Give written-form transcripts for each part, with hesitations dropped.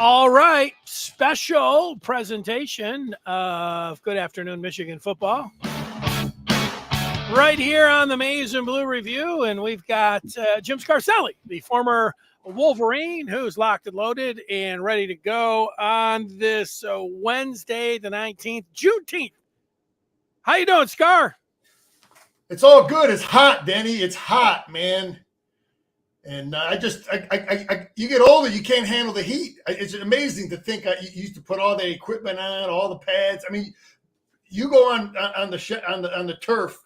All right, special presentation of Good Afternoon Michigan Football. Right here on the Maize and Blue Review, and we've got Jim Scarcelli, the former Wolverine, who's locked and loaded and ready to go on this Wednesday, the 19th, Juneteenth. How you doing, Scar? It's all good. It's hot, Denny. It's hot, man. And you get older, you can't handle the heat. It's amazing to think you used to put all the equipment on, all the pads. I mean, you go on the turf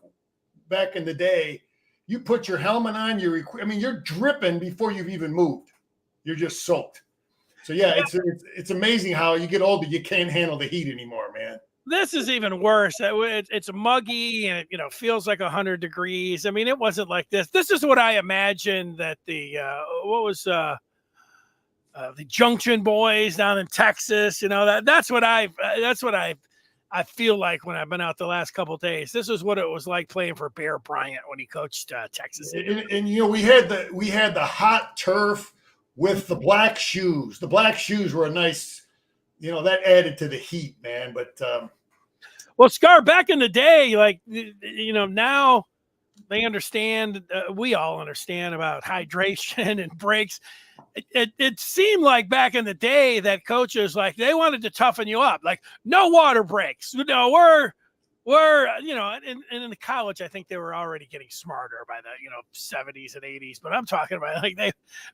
back in the day. You put your helmet on, you're dripping before you've even moved. You're just soaked. So yeah, it's amazing how you get older, you can't handle the heat anymore, man. This is even worse. It's muggy and it feels like 100 degrees. I mean, it wasn't like this. This is what I imagined that the Junction Boys down in Texas. That's what I feel like when I've been out the last couple of days. This is what it was like playing for Bear Bryant when he coached Texas. And we had the hot turf with the black shoes. The black shoes were a nice. That added to the heat, man. But well, Scar, back in the day, now they understand. We all understand about hydration and breaks. It seemed like back in the day that coaches they wanted to toughen you up, no water breaks. We're and in the college, I think they were already getting smarter by the 70s and 80s. But I'm talking about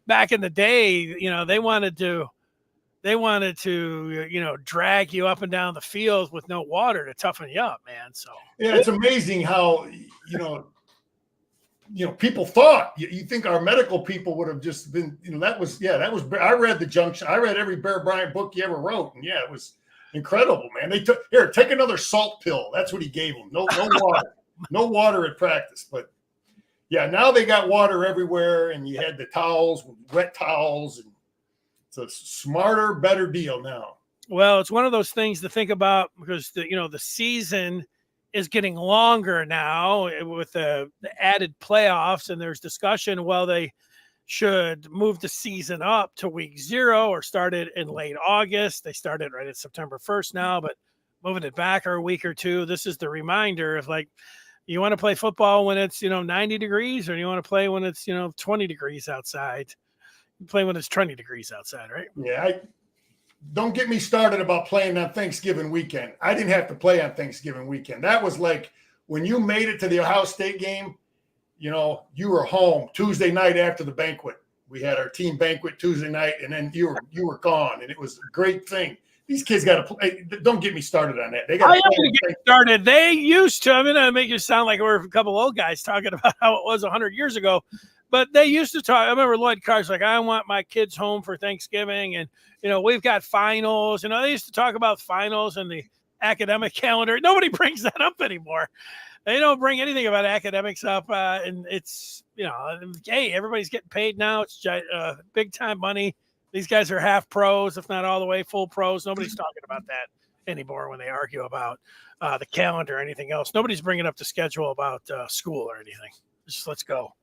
back in the day, they wanted to drag you up and down the field with no water to toughen you up, man. So yeah, it's amazing how people thought. You think our medical people would have just been, that was. I read the Junction. I read every Bear Bryant book he ever wrote, and it was incredible, man. They take another salt pill. That's what he gave them. No water, no water at practice. But yeah, now they got water everywhere, and you had the towels, wet towels, and it's a smarter, better deal now. Well, it's one of those things to think about because the season is getting longer now with the added playoffs, and there's discussion. Well, they should move the season up to week 0 or start it in late August. They started right at September 1st now, but moving it back a week or two. This is the reminder of you want to play football when it's 90 degrees, or you want to play when it's 20 degrees outside. Play when it's 20 degrees outside, right? Yeah, don't get me started about playing on Thanksgiving weekend. I didn't have to play on Thanksgiving weekend. That was like when you made it to the Ohio State game, you were home Tuesday night after the banquet. We had our team banquet Tuesday night, and then you were gone, and it was a great thing. These kids got to play. Don't get me started on that. They got to get started. They used to. I'm going to make you sound like we're a couple old guys talking about how it was 100 years ago. But they used to talk. I remember Lloyd Carr's I want my kids home for Thanksgiving. And, we've got finals. They used to talk about finals and the academic calendar. Nobody brings that up anymore. They don't bring anything about academics up. And it's, hey, everybody's getting paid now. It's big time money. These guys are half pros, if not all the way full pros. Nobody's talking about that anymore when they argue about the calendar or anything else. Nobody's bringing up the schedule about school or anything. Just let's go.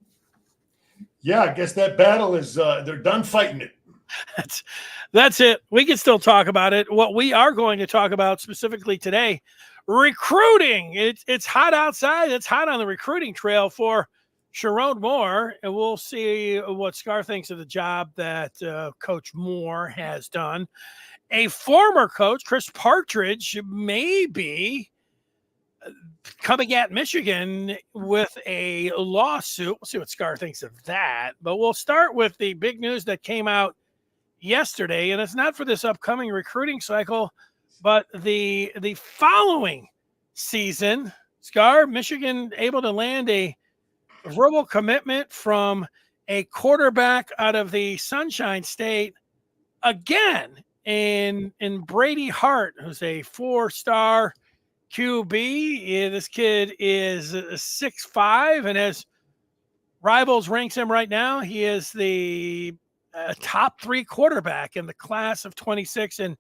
Yeah, I guess that battle is they're done fighting it. That's it. We can still talk about it. What we are going to talk about specifically today, recruiting. It's hot outside. It's hot on the recruiting trail for Sherrone Moore, and we'll see what Scar thinks of the job that Coach Moore has done. A former coach, Chris Partridge, may be coming at Michigan with a lawsuit. We'll see what Scar thinks of that. But we'll start with the big news that came out yesterday, and it's not for this upcoming recruiting cycle, but the following season. Scar, Michigan able to land a verbal commitment from a quarterback out of the Sunshine State again in Brady Hart, who's a 4-star QB. Yeah, this kid is 6'5", and as Rivals ranks him right now, he is the top 3 quarterback in the class of 26, and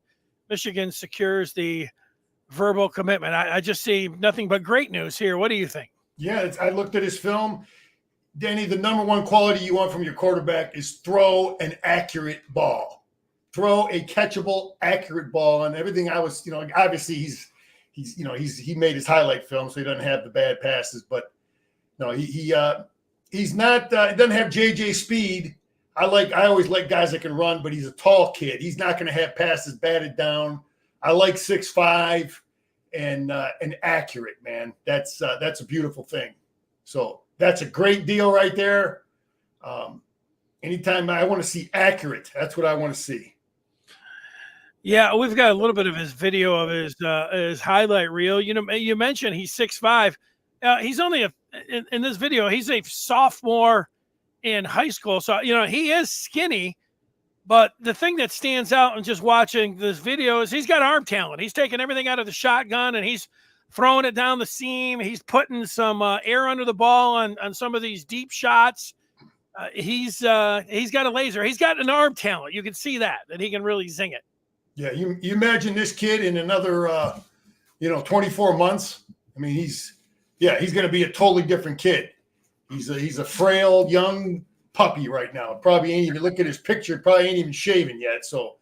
Michigan secures the verbal commitment. I just see nothing but great news here. What do you think? Yeah, I looked at his film. Danny, the number one quality you want from your quarterback is throw an accurate ball. throw a catchable, accurate ball. And everything I was, obviously he made his highlight film, so he doesn't have the bad passes. But no, he's not. He doesn't have JJ speed. I always like guys that can run, but he's a tall kid. He's not going to have passes batted down. I like 6'5" and accurate, man. That's a beautiful thing. So that's a great deal right there. Anytime I want to see accurate, that's what I want to see. Yeah, we've got a little bit of his video of his highlight reel. You mentioned he's 6'5". He's only in this video, he's a sophomore in high school. So, he is skinny, but the thing that stands out in just watching this video is he's got arm talent. He's taking everything out of the shotgun and he's throwing it down the seam. He's putting some air under the ball on some of these deep shots. He's got a laser. He's got an arm talent. You can see that he can really zing it. Yeah, you imagine this kid in another 24 months. I mean, he's going to be a totally different kid. He's a frail young puppy right now. Probably ain't even look at his picture. Probably ain't even shaven yet. So,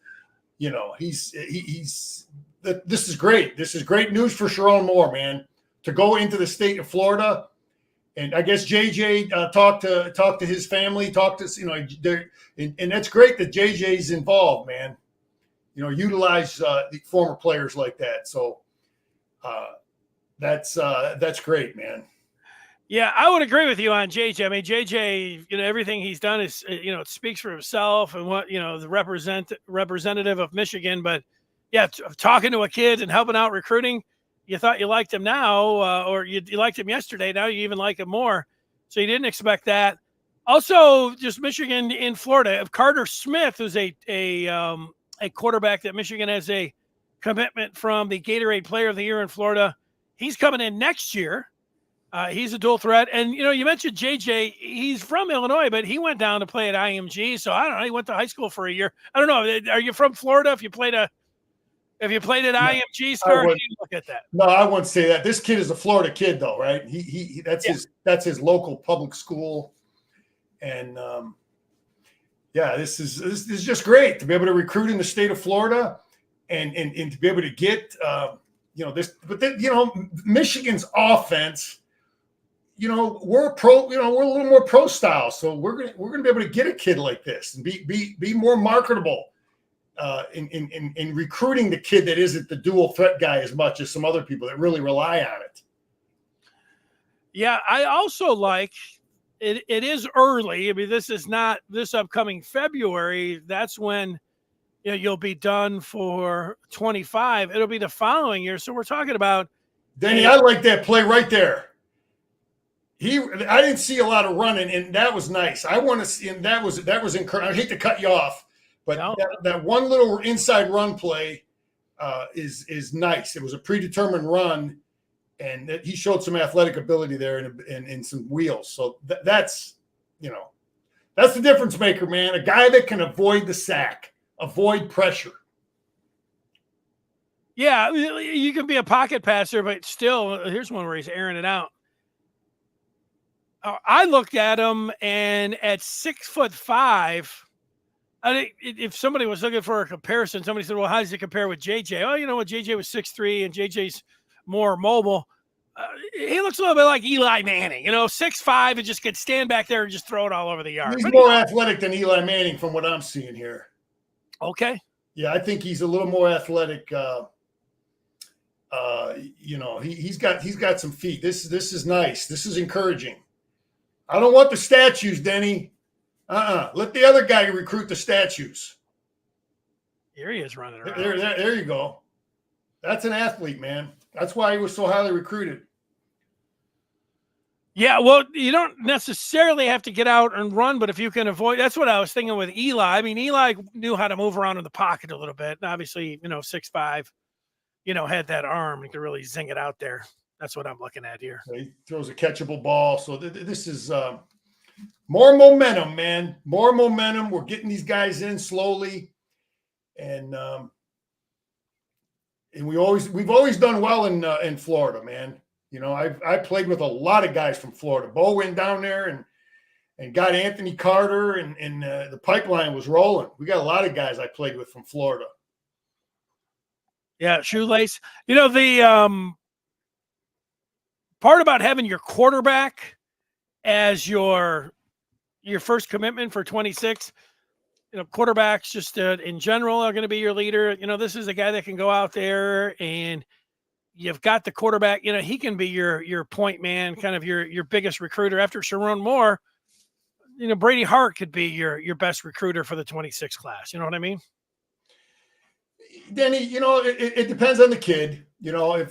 this is great. This is great news for Sharon Moore, man. To go into the state of Florida, and I guess JJ talked to his family, and that's great that JJ's involved, man. Utilize the former players like that. So that's great, man. Yeah, I would agree with you on JJ. I mean, JJ, everything he's done is, it speaks for himself and what, the representative of Michigan. But yeah, talking to a kid and helping out recruiting, you thought you liked him now, or you liked him yesterday. Now you even like him more. So you didn't expect that. Also, just Michigan in Florida, of Carter Smith, who's a quarterback that Michigan has a commitment from the Gatorade Player of the Year in Florida. He's coming in next year. He's a dual threat. And, you mentioned JJ. He's from Illinois, but he went down to play at IMG. So, I don't know. He went to high school for a year. I don't know. Are you from Florida? If you played at IMG, Scar, how do you look at that? No, I wouldn't say that. This kid is a Florida kid, though, right? That's his local public school. And, this is just great to be able to recruit in the state of Florida and to be able to get, this. But then, Michigan's offense, we're pro, we're a little more pro style. So we're gonna be able to get a kid like this and be more marketable in recruiting the kid that isn't the dual threat guy as much as some other people that really rely on it. Yeah, I also like it. It is early. I mean, this is not this upcoming February. That's when you'll be done for 25. It'll be the following year. So we're talking about. Denny, I like that play right there. I didn't see a lot of running, and that was nice. I want to see, and that was encouraging. I hate to cut you off, but that one little inside run play is nice. It was a predetermined run, and he showed some athletic ability there and some wheels. So that's the difference maker, man. A guy that can avoid the sack, avoid pressure. Yeah, you can be a pocket passer, but still, here's one where he's airing it out. I looked at him, and at 6'5", I think if somebody was looking for a comparison, somebody said, "Well, how does it compare with JJ?" Oh, you know what? JJ was 6'3", and JJ's more mobile. He looks a little bit like Eli Manning, 6'5", and just could stand back there and just throw it all over the yard. He's more athletic than Eli Manning, from what I'm seeing here. Okay. Yeah, I think he's a little more athletic. He's got some feet. This is nice. This is encouraging. I don't want the statues, Denny. Let the other guy recruit the statues. Here he is running around. There you go. That's an athlete, man. That's why he was so highly recruited. Yeah, well, you don't necessarily have to get out and run, but if you can avoid, that's what I was thinking with Eli. I mean, Eli knew how to move around in the pocket a little bit. And obviously, 6'5", had that arm and could really zing it out there. That's what I'm looking at here. He throws a catchable ball. So this is more momentum, man. More momentum. We're getting these guys in slowly, and we've always done well in Florida, man. I played with a lot of guys from Florida. Bo went down there, and got Anthony Carter, and the pipeline was rolling. We got a lot of guys I played with from Florida. Yeah, Shoelace. The part about having your quarterback as your first commitment for 26, quarterbacks just in general are going to be your leader. This is a guy that can go out there, and you've got the quarterback. He can be your point man, kind of your biggest recruiter after Sharon Moore. Brady Hart could be your best recruiter for the 26 class. You know what I mean? Denny, it depends on the kid. If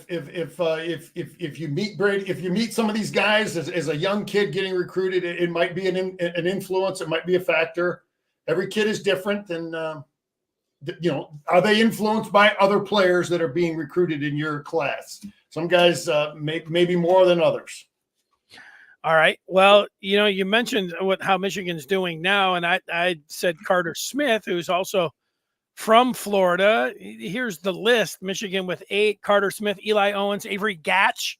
you meet Brady, if you meet some of these guys as a young kid getting recruited, it might be an influence. It might be a factor. Every kid is different, and are they influenced by other players that are being recruited in your class? Some guys maybe more than others. All right. Well, you mentioned how Michigan's doing now, and I said Carter Smith, who's also from Florida. Here's the list: Michigan with 8, Carter Smith, Eli Owens, Avery Gatch,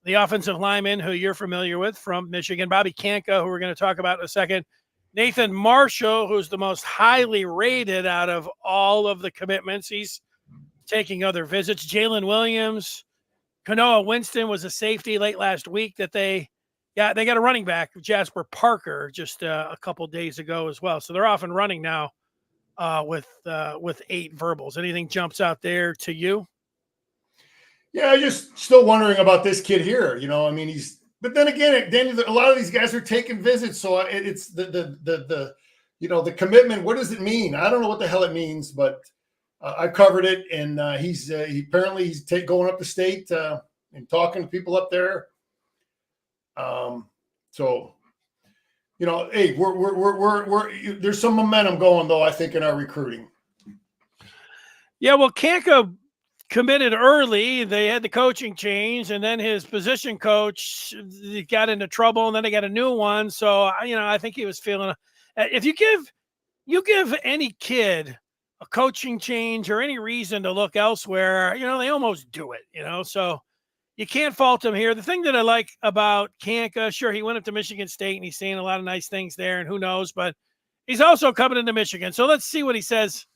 the offensive lineman who you're familiar with from Michigan, Bobby Kanka, who we're going to talk about in a second, Nathan Marshall, who's the most highly rated out of all of the commitments. He's taking other visits. Jalen Williams, Kanoa Winston was a safety late last week that they got a running back, Jasper Parker, just a couple days ago as well. So they're off and running now with 8 verbals. Anything jumps out there to you? Yeah, I'm just still wondering about this kid here. But then again, Danny, a lot of these guys are taking visits, so it's the commitment. What does it mean? I don't know what the hell it means, but I covered it, and he's going up the state and talking to people up there. Hey, we're there's some momentum going though, I think, in our recruiting. Yeah, well, Kanka committed early. They had the coaching change, and then his position coach got into trouble, and then they got a new one. So, I think he was feeling if you give any kid a coaching change or any reason to look elsewhere, they almost do it, so you can't fault him here. The thing that I like about Kanka, sure, he went up to Michigan State and he's saying a lot of nice things there, and who knows, but he's also coming into Michigan. So let's see what he says,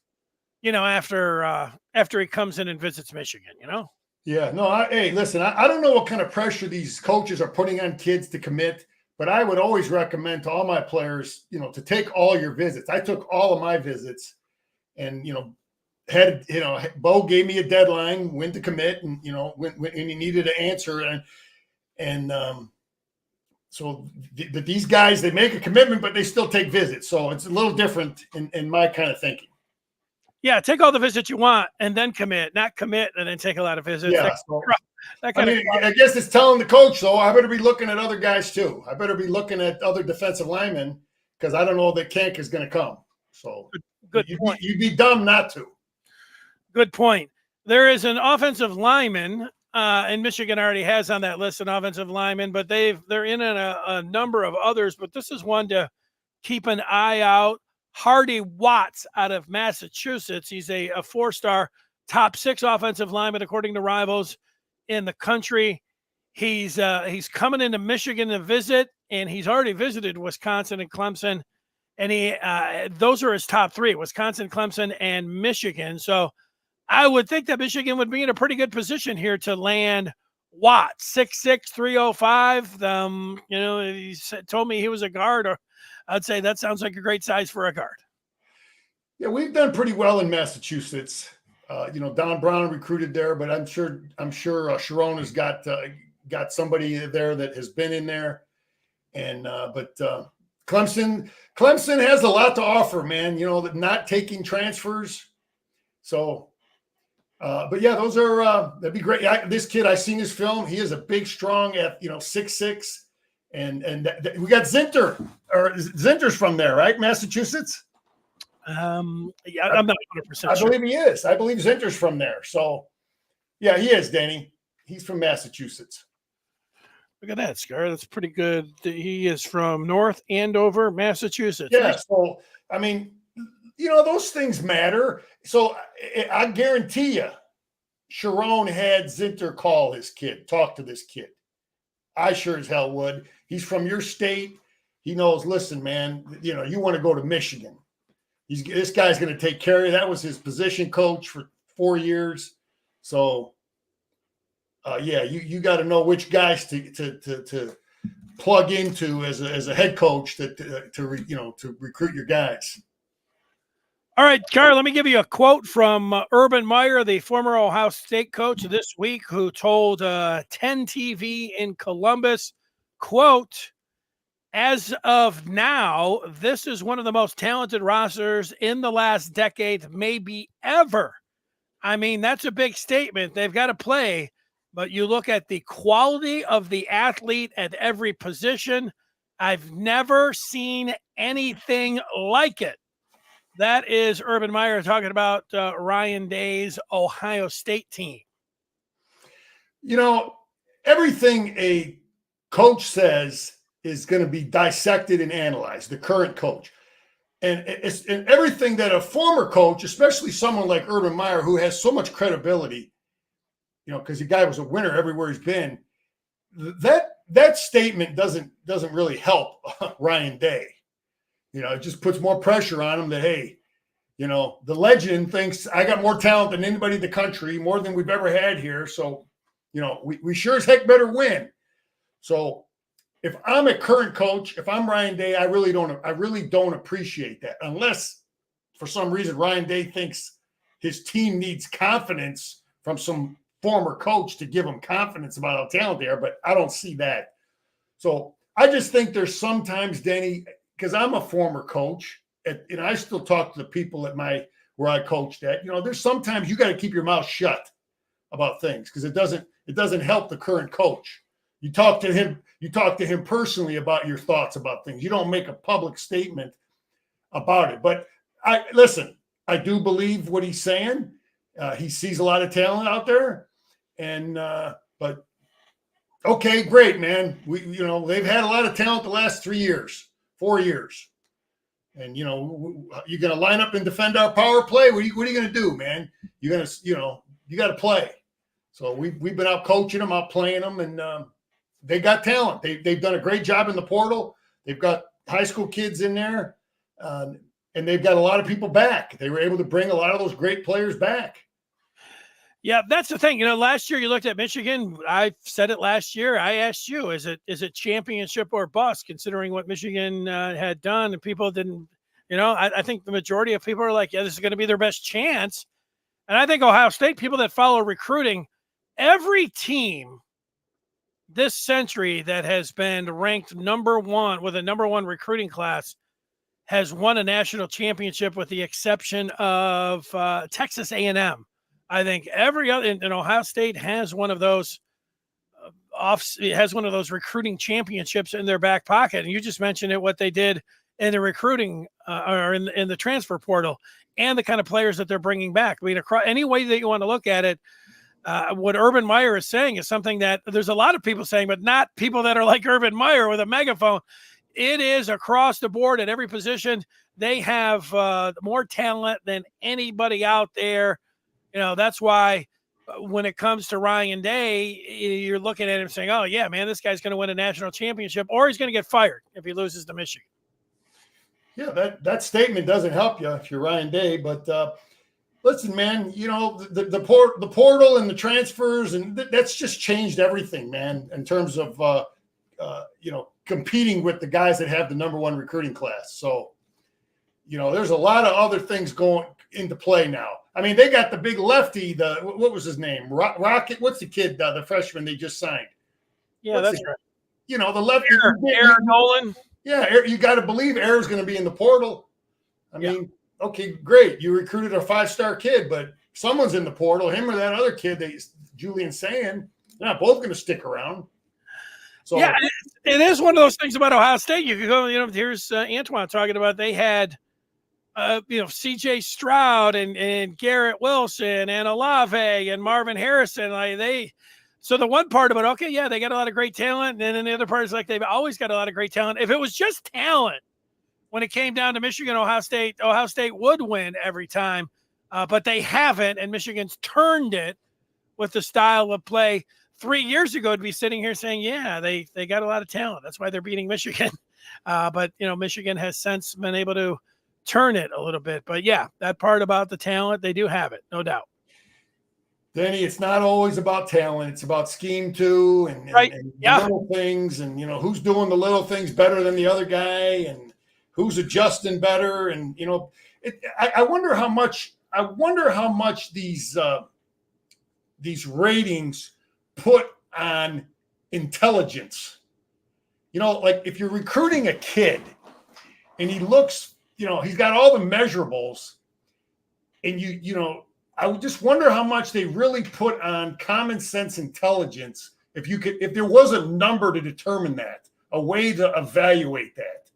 after he comes in and visits Michigan, Yeah, no, hey, listen, I don't know what kind of pressure these coaches are putting on kids to commit, but I would always recommend to all my players, to take all your visits. I took all of my visits, and, Bo gave me a deadline when to commit, and, when he needed an answer. So these guys, they make a commitment, but they still take visits. So it's a little different in my kind of thinking. Yeah, take all the visits you want and then commit, not commit and then take a lot of visits. Yeah, I guess it's telling the coach, though, I better be looking at other guys too. I better be looking at other defensive linemen, because I don't know that Kank is going to come. So good point. You'd be dumb not to. Good point. There is an offensive lineman, and Michigan already has on that list an offensive lineman, but they're in a number of others. But this is one to keep an eye out. Hardy Watts out of Massachusetts. He's a 4-star top 6 offensive lineman, according to Rivals, in the country. He's coming into Michigan to visit, and he's already visited Wisconsin and Clemson. And those are his top 3, Wisconsin, Clemson, and Michigan. So I would think that Michigan would be in a pretty good position here to land Watts, 6'6", 305. He told me he was a guard, or I'd say that sounds like a great size for a guard. Yeah, we've done pretty well in Massachusetts. Don Brown recruited there, but I'm sure Sharon has got somebody there that has been in there. And but Clemson has a lot to offer, man. Not taking transfers. So, but yeah, those are that'd be great. This kid, I seen his film. He is a big, strong, 6'6". And we got Zinter, or Zinter's from there, right? Massachusetts. Yeah, I'm not 100% sure. I believe he is. I believe Zinter's from there. So, yeah, he is, Danny. He's from Massachusetts. Look at that, Scar. That's pretty good. He is from North Andover, Massachusetts. Yeah. Nice. So, I mean, those things matter. So I guarantee you, Sharon had Zinter talk to this kid. I sure as hell would. He's from your state. He knows, listen, man, you know, you want to go to Michigan. This guy's going to take care of you. That was his position coach for 4 years. So, yeah, you got to know which guys to plug into as a head coach to recruit your guys. All right, Carl, let me give you a quote from Urban Meyer, the former Ohio State coach this week, who told 10 TV in Columbus, quote, "As of now, this is one of the most talented rosters in the last decade, maybe ever." I mean, that's a big statement. They've got to play, but you look at the quality of the athlete at every position. I've never seen anything like it. That is Urban Meyer talking about Ryan Day's Ohio State team. You know, everything a coach says is going to be dissected and analyzed, the current coach. And everything that a former coach, especially someone like Urban Meyer, who has so much credibility, you know, because the guy was a winner everywhere he's been, that statement doesn't really help Ryan Day. You know, it just puts more pressure on him that, hey, you know, the legend thinks I got more talent than anybody in the country, more than we've ever had here. So, you know, we sure as heck better win. So if I'm a current coach, if I'm Ryan Day, I really don't appreciate that, unless for some reason Ryan Day thinks his team needs confidence from some former coach to give him confidence about how talented they are, but I don't see that. So I just think there's sometimes, Denny, because I'm a former coach, and I still talk to the people at where I coached at. You know, there's sometimes you got to keep your mouth shut about things because it doesn't help the current coach. You talk to him personally about your thoughts about things. You don't make a public statement about it. But I do believe what he's saying. He sees a lot of talent out there, and but okay, great, man. They've had a lot of talent the last 3 years. 4 years. And, you know, you're going to line up and defend our power play. What are you going to do, man? You're going to, you got to play. So we've been out coaching them, out playing them, and they got talent. They've done a great job in the portal. They've got high school kids in there, and they've got a lot of people back. They were able to bring a lot of those great players back. Yeah, that's the thing. You know, last year you looked at Michigan. I said it last year. I asked you, is it championship or bust, considering what Michigan had done? And people didn't, I think the majority of people are like, yeah, this is going to be their best chance. And I think Ohio State, people that follow recruiting, every team this century that has been ranked number one with a number one recruiting class has won a national championship, with the exception of Texas A&M. I think every other, and Ohio State has one of those recruiting championships in their back pocket. And you just mentioned it, what they did in the recruiting or in the transfer portal, and the kind of players that they're bringing back. I mean, any way that you want to look at it, what Urban Meyer is saying is something that there's a lot of people saying, but not people that are like Urban Meyer with a megaphone. It is across the board at every position. They have more talent than anybody out there. You know, that's why when it comes to Ryan Day, you're looking at him saying, oh, yeah, man, this guy's going to win a national championship, or he's going to get fired if he loses to Michigan. Yeah, that statement doesn't help you if you're Ryan Day. But listen, man, the portal and the transfers, and that's just changed everything, man, in terms of, competing with the guys that have the number one recruiting class. So, there's a lot of other things going into play now. I mean, they got the big lefty, what was his name? Rocket. What's the kid, the freshman they just signed? Yeah, that's right. The lefty. Aaron Nolan. Yeah, you got to believe Aaron's going to be in the portal. I mean, okay, great. You recruited a 5-star kid, but someone's in the portal. Him or that other kid, Julian Sand, they're not both going to stick around. So yeah, it is one of those things about Ohio State. You could go, here's Antoine talking about they had CJ Stroud and Garrett Wilson and Olave and Marvin Harrison. So the one part about, okay, yeah, they got a lot of great talent. And then the other part is like, they've always got a lot of great talent. If it was just talent, when it came down to Michigan, Ohio State would win every time. But they haven't, and Michigan's turned it with the style of play. 3 years ago, to be sitting here saying, yeah, they got a lot of talent. That's why they're beating Michigan. But, Michigan has since been able to turn it a little bit. But, yeah, that part about the talent, they do have it, no doubt. Danny, it's not always about talent. It's about scheme too, and Right. the Yeah. little things, and who's doing the little things better than the other guy, and who's adjusting better, and I wonder how much. I wonder how much these ratings put on intelligence. Like if you're recruiting a kid, and he looks, he's got all the measurables, and I would just wonder how much they really put on common sense intelligence. If there was a number to determine that, a way to evaluate that,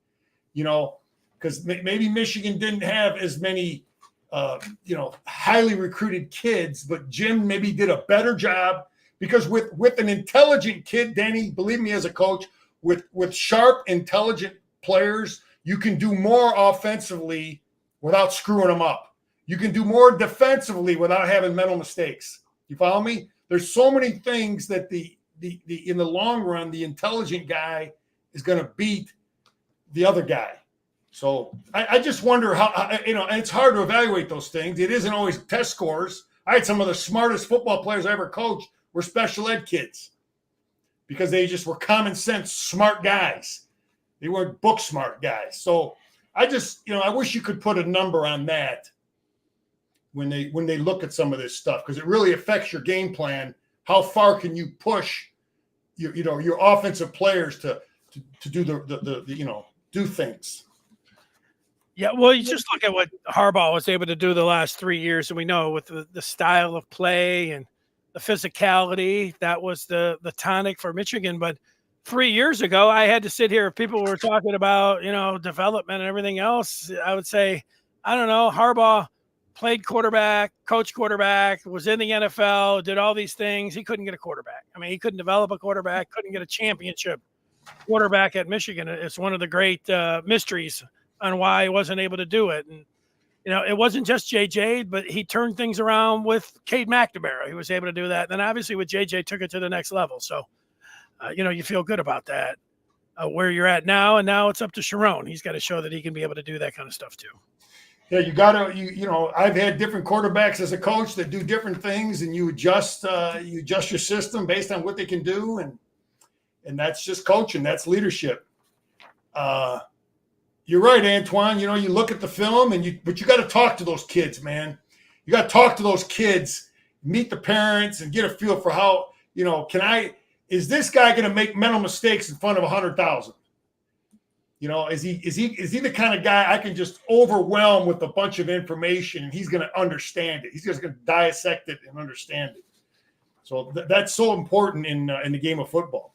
because maybe Michigan didn't have as many, highly recruited kids, but Jim maybe did a better job, because with an intelligent kid, Danny, believe me, as a coach, with sharp, intelligent players, you can do more offensively without screwing them up. You can do more defensively without having mental mistakes. You follow me? There's so many things that the in the long run, the intelligent guy is going to beat the other guy. So I just wonder how, and it's hard to evaluate those things. It isn't always test scores. I had some of the smartest football players I ever coached were special ed kids, because they just were common sense, smart guys. They weren't book smart guys. So I just, I wish you could put a number on that when they look at some of this stuff, because it really affects your game plan. How far can you push your offensive players to do do things? Yeah, well, you just look at what Harbaugh was able to do the last 3 years, and we know with the style of play and the physicality, that was the tonic for Michigan. But 3 years ago, I had to sit here. If people were talking about, development and everything else, I would say, I don't know, Harbaugh played quarterback, coached quarterback, was in the NFL, did all these things. He couldn't get a quarterback. I mean, he couldn't develop a quarterback, couldn't get a championship quarterback at Michigan. It's one of the great mysteries on why he wasn't able to do it. And, it wasn't just JJ, but he turned things around with Cade McNamara. He was able to do that. Then obviously with JJ took it to the next level. So, you feel good about that, where you're at now. And now it's up to Sharon. He's got to show that he can be able to do that kind of stuff too. Yeah, you got to, I've had different quarterbacks as a coach that do different things, and you adjust your system based on what they can do. And that's just coaching. That's leadership. You're right, Antoine. You look at the film, but you got to talk to those kids, man. You got to talk to those kids, meet the parents, and get a feel for how, is this guy going to make mental mistakes in front of 100,000? Is he the kind of guy I can just overwhelm with a bunch of information and he's going to understand it? He's just going to dissect it and understand it. So that's so important in the game of football.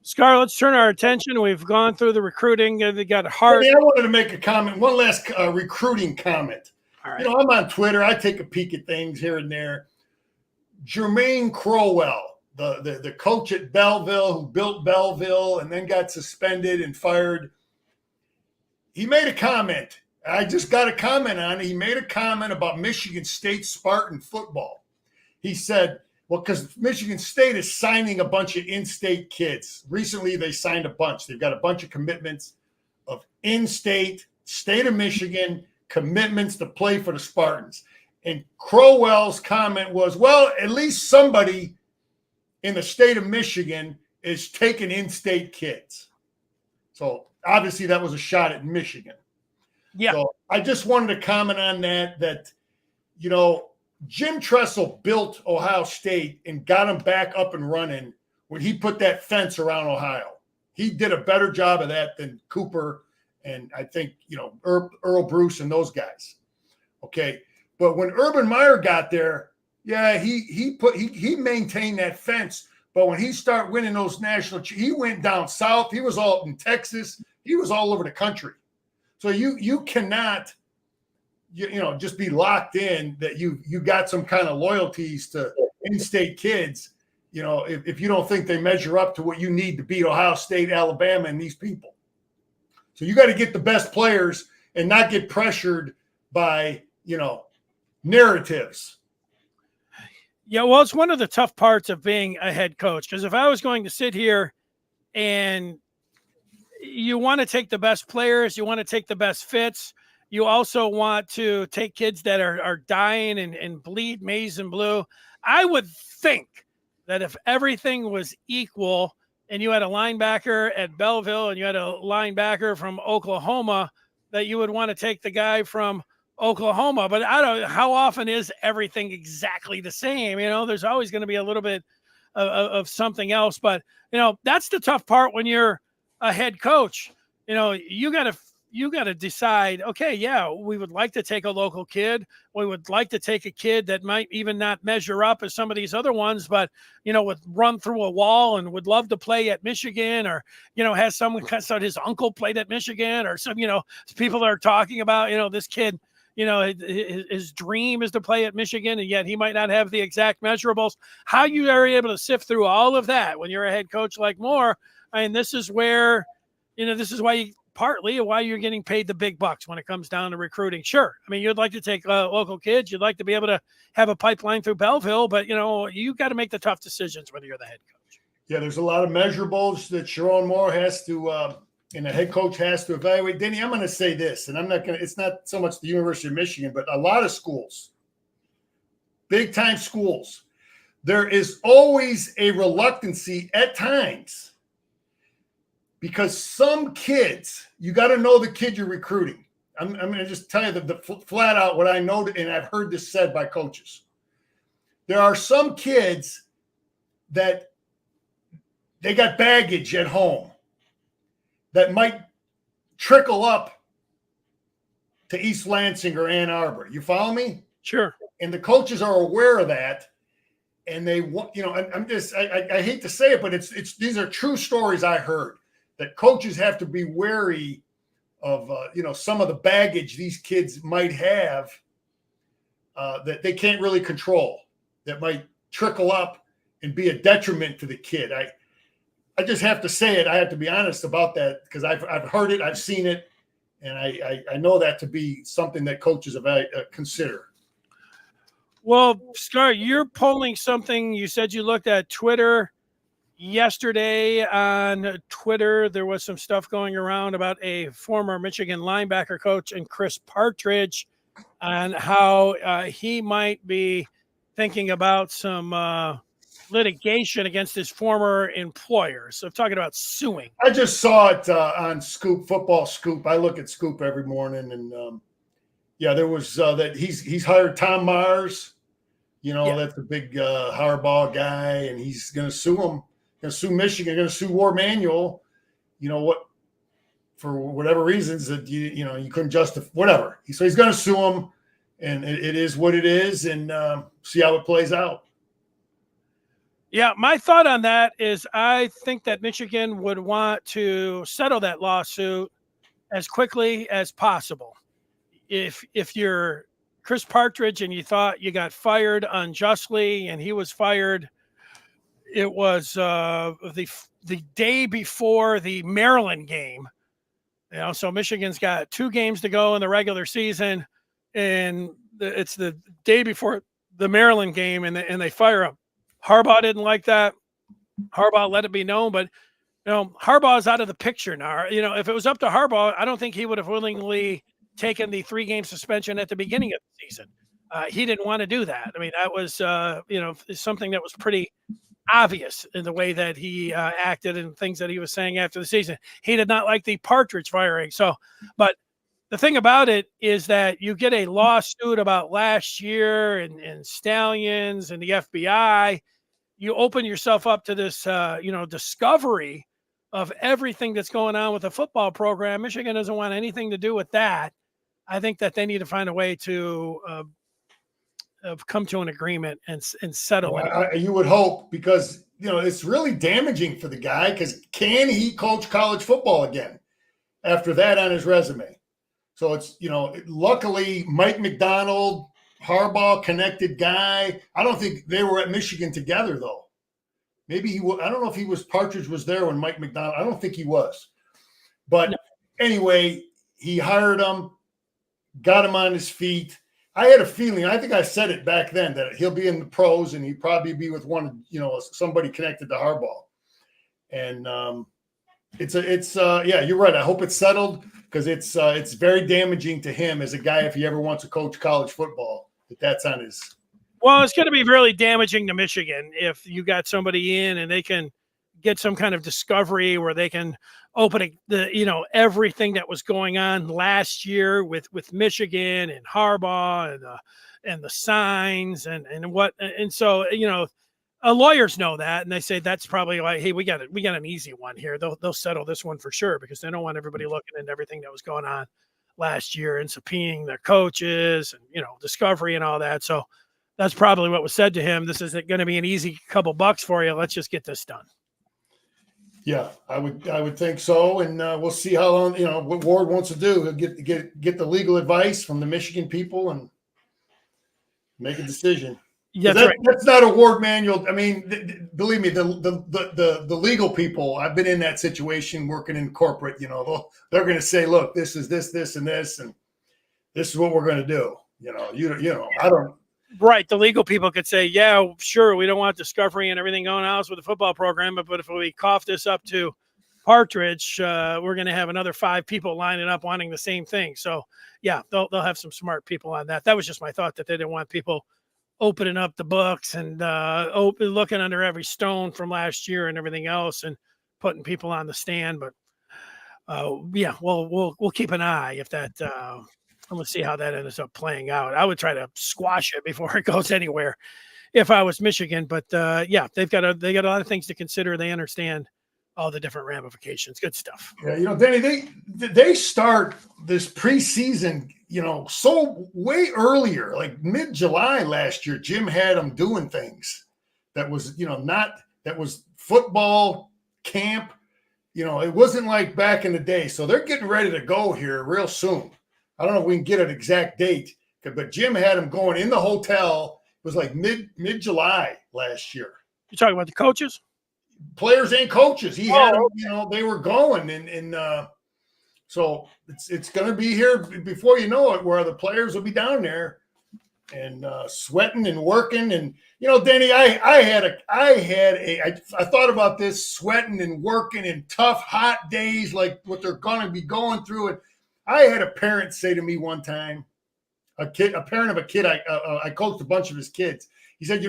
Scar, let's turn our attention. We've gone through the recruiting. They got Hart. I wanted to make a comment, one last recruiting comment. All right. I'm on Twitter. I take a peek at things here and there. Jermaine Crowell, the coach at Belleville, who built Belleville and then got suspended and fired, he made a comment. I just got a comment on it. He made a comment about Michigan State Spartan football. He said, well, because Michigan State is signing a bunch of in-state kids. Recently, they signed a bunch. They've got a bunch of commitments of in-state, state of Michigan commitments to play for the Spartans. And Crowell's comment was, well, at least somebody in the state of Michigan is taking in-state kids. So obviously that was a shot at Michigan. Yeah. So I just wanted to comment on that, Jim Tressel built Ohio State and got them back up and running when he put that fence around Ohio. He did a better job of that than Cooper and I think, Earl Bruce and those guys. Okay. But when Urban Meyer got there, yeah, he maintained that fence. But when he started winning those he went down south. He was all in Texas. He was all over the country. So you cannot, just be locked in that you got some kind of loyalties to in-state kids, if you don't think they measure up to what you need to beat Ohio State, Alabama, and these people. So you got to get the best players and not get pressured by, narratives. Yeah, well, it's one of the tough parts of being a head coach, because if I was going to sit here and, you want to take the best players. You want to take the best fits. You also want to take kids that are dying and bleed maize and blue. I would think that if everything was equal and you had a linebacker at Belleville and you had a linebacker from Oklahoma, that you would want to take the guy from Oklahoma. But I don't know, how often is everything exactly the same? There's always going to be a little bit of something else. But, that's the tough part when you're a head coach. You got to decide, okay, yeah, we would like to take a local kid. We would like to take a kid that might even not measure up as some of these other ones, but, would run through a wall and would love to play at Michigan, or, has someone cuts out his uncle played at Michigan, or some, people are talking about, this kid, his dream is to play at Michigan, and yet he might not have the exact measurables. How you are able to sift through all of that when you're a head coach like Moore, this is where, this is why partly why you're getting paid the big bucks when it comes down to recruiting. Sure. You'd like to take local kids. You'd like to be able to have a pipeline through Belleville, but, you got to make the tough decisions whether you're the head coach. Yeah, there's a lot of measurables that Sharon Moore has to, and the head coach has to evaluate. Denny, I'm going to say this, and it's not so much the University of Michigan, but a lot of schools, big-time schools, there is always a reluctancy at times, because some kids, you got to know the kid you're recruiting. I'm going to just tell you the flat out what I know, and I've heard this said by coaches. There are some kids that they got baggage at home that might trickle up to East Lansing or Ann Arbor. You follow me? Sure. And the coaches are aware of that. And they want, I hate to say it, but these are true stories I heard, that coaches have to be wary of, some of the baggage these kids might have that they can't really control, that might trickle up and be a detriment to the kid. I just have to say it. I have to be honest about that, because I've heard it, I've seen it, and I know that to be something that coaches consider. Well, Scar, you're polling something. You said you looked at Twitter yesterday. On Twitter, there was some stuff going around about a former Michigan linebacker coach and Chris Partridge, and how he might be thinking about some litigation against his former employer. So talking about suing. I just saw it on Scoop, Football Scoop. I look at Scoop every morning, and there was that he's hired Tom Myers. That's a big Harbaugh guy, and he's going to sue him. Going to sue Michigan. Going to sue War Manual. For whatever reasons that you couldn't justify, whatever. So he's going to sue him, and it is what it is, and see how it plays out. Yeah, my thought on that is I think that Michigan would want to settle that lawsuit as quickly as possible. If you're Chris Partridge and you thought you got fired unjustly, and he was fired, it was the day before the Maryland game. So Michigan's got 2 games to go in the regular season, and it's the day before the Maryland game, and they fire him. Harbaugh didn't like that. Harbaugh let it be known, but Harbaugh's out of the picture now. If it was up to Harbaugh, I don't think he would have willingly taken the 3-game suspension at the beginning of the season. He didn't want to do that. That was something that was pretty obvious in the way that he acted and things that he was saying after the season. He did not like the Partridge firing. So, but the thing about it is that you get a lawsuit about last year and Stallions and the FBI. You open yourself up to this, discovery of everything that's going on with the football program. Michigan doesn't want anything to do with that. I think that they need to find a way to come to an agreement and settle it. You would hope, because it's really damaging for the guy, because can he coach college football again after that on his resume? So it's, luckily Mike McDonald, Harbaugh connected guy. I don't think they were at Michigan together, though. Maybe he was. I don't know if Partridge was there when Mike McDonald. I don't think he was. But anyway, he hired him, got him on his feet. I had a feeling, I think I said it back then, that he'll be in the pros and he'd probably be with somebody connected to Harbaugh. And Yeah, you're right. I hope it's settled because it's very damaging to him as a guy if he ever wants to coach college football. That's on his. Well, it's going to be really damaging to Michigan if you got somebody in and they can get some kind of discovery where they can open everything that was going on last year with Michigan and Harbaugh and the signs and so lawyers know that, and they say that's probably like, hey, we got an easy one here. They'll settle this one for sure because they don't want everybody looking into everything that was going on last year and subpoenaing their coaches and discovery and all that. So that's probably what was said to him. This isn't going to be an easy couple bucks for you. Let's just get this done. Yeah, I would think so, and we'll see how long what Ward wants to do. He'll get the legal advice from the Michigan people and make a decision. Yeah, that's right. That's not a Ward manual. I mean, believe me, the legal people. I've been in that situation working in corporate. They're going to say, "Look, this is this, and this, and this is what we're going to do." I don't. Right. The legal people could say, yeah, sure, we don't want discovery and everything going on with the football program, but if we cough this up to Partridge, we're going to have another 5 people lining up wanting the same thing. So, yeah, they'll have some smart people on that. That was just my thought, that they didn't want people opening up the books and looking under every stone from last year and everything else and putting people on the stand. But, yeah, we'll keep an eye if that let's see how that ends up playing out. I would try to squash it before it goes anywhere if I was Michigan. But yeah, they got a lot of things to consider. They understand all the different ramifications. Good stuff. Yeah, Danny, they start this preseason, so way earlier, like mid-July last year. Jim had them doing things that was, that was football camp. It wasn't like back in the day. So they're getting ready to go here real soon. I don't know if we can get an exact date, but Jim had him going in the hotel. It was like mid-July last year. You talking about the coaches? Players and coaches. He had them, they were going. And so it's going to be here before you know it, where the players will be down there and sweating and working. And, Danny, I thought about this, sweating and working in tough, hot days, like what they're going to be going through. And I had a parent say to me one time, a parent of a kid, I coached a bunch of his kids. He said,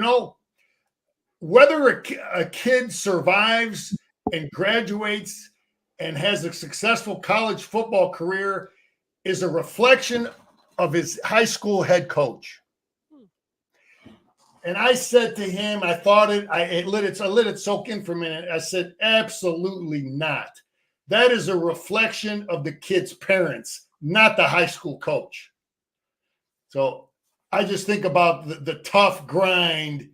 whether a kid survives and graduates and has a successful college football career is a reflection of his high school head coach. And I said to him, I let it soak in for a minute. I said, absolutely not. That is a reflection of the kid's parents, not the high school coach. So I just think about the tough grind.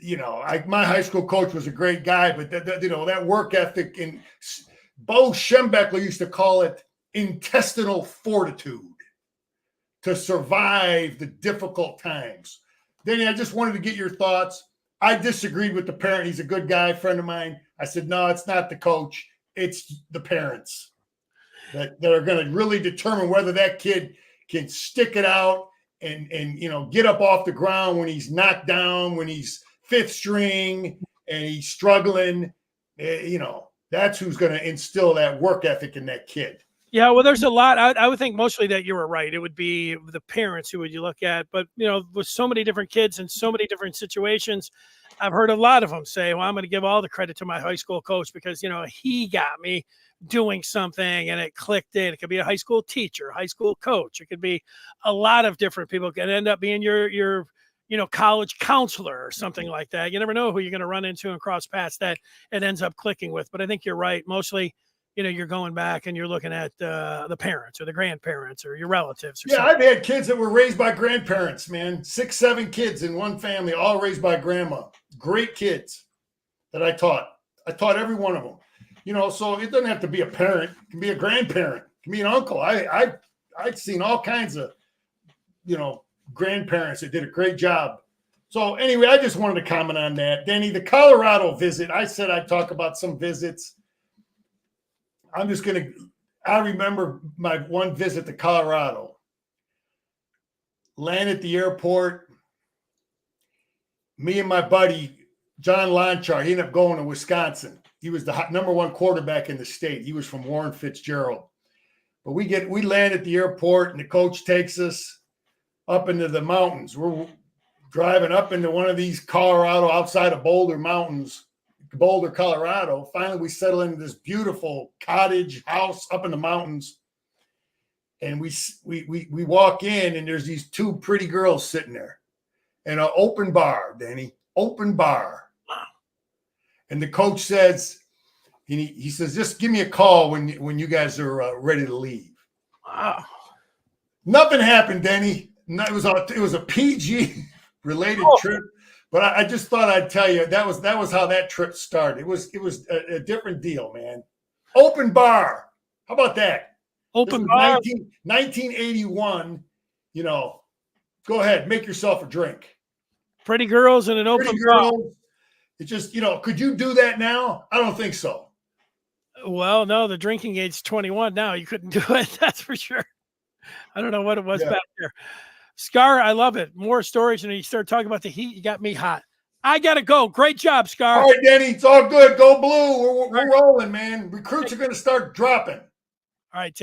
My high school coach was a great guy, but that work ethic, and Bo Schembechler used to call it intestinal fortitude to survive the difficult times. Danny, I just wanted to get your thoughts. I disagreed with the parent. He's a good guy, friend of mine. I said, no, it's not the coach. It's the parents that are going to really determine whether that kid can stick it out and get up off the ground when he's knocked down, when he's fifth string and he's struggling. That's who's going to instill that work ethic in that kid. Yeah, well, there's a lot. I would think mostly that you were right. It would be the parents who would you look at. But, with so many different kids and so many different situations, I've heard a lot of them say, well, I'm going to give all the credit to my high school coach because, he got me doing something and it clicked in. It could be a high school teacher, high school coach. It could be a lot of different people. It could end up being your college counselor or something like that. You never know who you're going to run into and cross paths that it ends up clicking with. But I think you're right. Mostly, you're going back and you're looking at the parents or the grandparents or your relatives. Or I've had kids that were raised by grandparents, man. 6, 7 kids in one family, all raised by grandma. Great kids that I taught. I taught every one of them. So it doesn't have to be a parent. It can be a grandparent. It can be an uncle. I've seen all kinds of, grandparents that did a great job. So anyway, I just wanted to comment on that. Danny, the Colorado visit, I said I'd talk about some visits. I remember my one visit to Colorado. Land at the airport. Me and my buddy, John Lonchar, he ended up going to Wisconsin. he was the #1 quarterback in the state. He was from Warren Fitzgerald. But we land at the airport, and the coach takes us up into the mountains. We're driving up into one of these Colorado, outside of Boulder Mountains, Boulder, Colorado. Finally, we settle into this beautiful cottage house up in the mountains. And we walk in, and there's these 2 pretty girls sitting there in an open bar, Danny, open bar. Wow. And the coach says, he says, just give me a call when you guys are ready to leave. Wow. Nothing happened, Danny. It was a PG related trip, but I just thought I'd tell you that was how that trip started. It was a different deal, man. Open bar. How about that? Open bar. 1981. Go ahead, make yourself a drink. Pretty girls in an open bar. It's just, could you do that now? I don't think so. Well, no, the drinking age is 21 now. You couldn't do it. That's for sure. I don't know what it was back there. Scar, I love it. More stories. And you start talking about the heat. You got me hot. I got to go. Great job, Scar. All right, Danny. It's all good. Go blue. We're rolling, man. Recruits are going to start dropping. All right.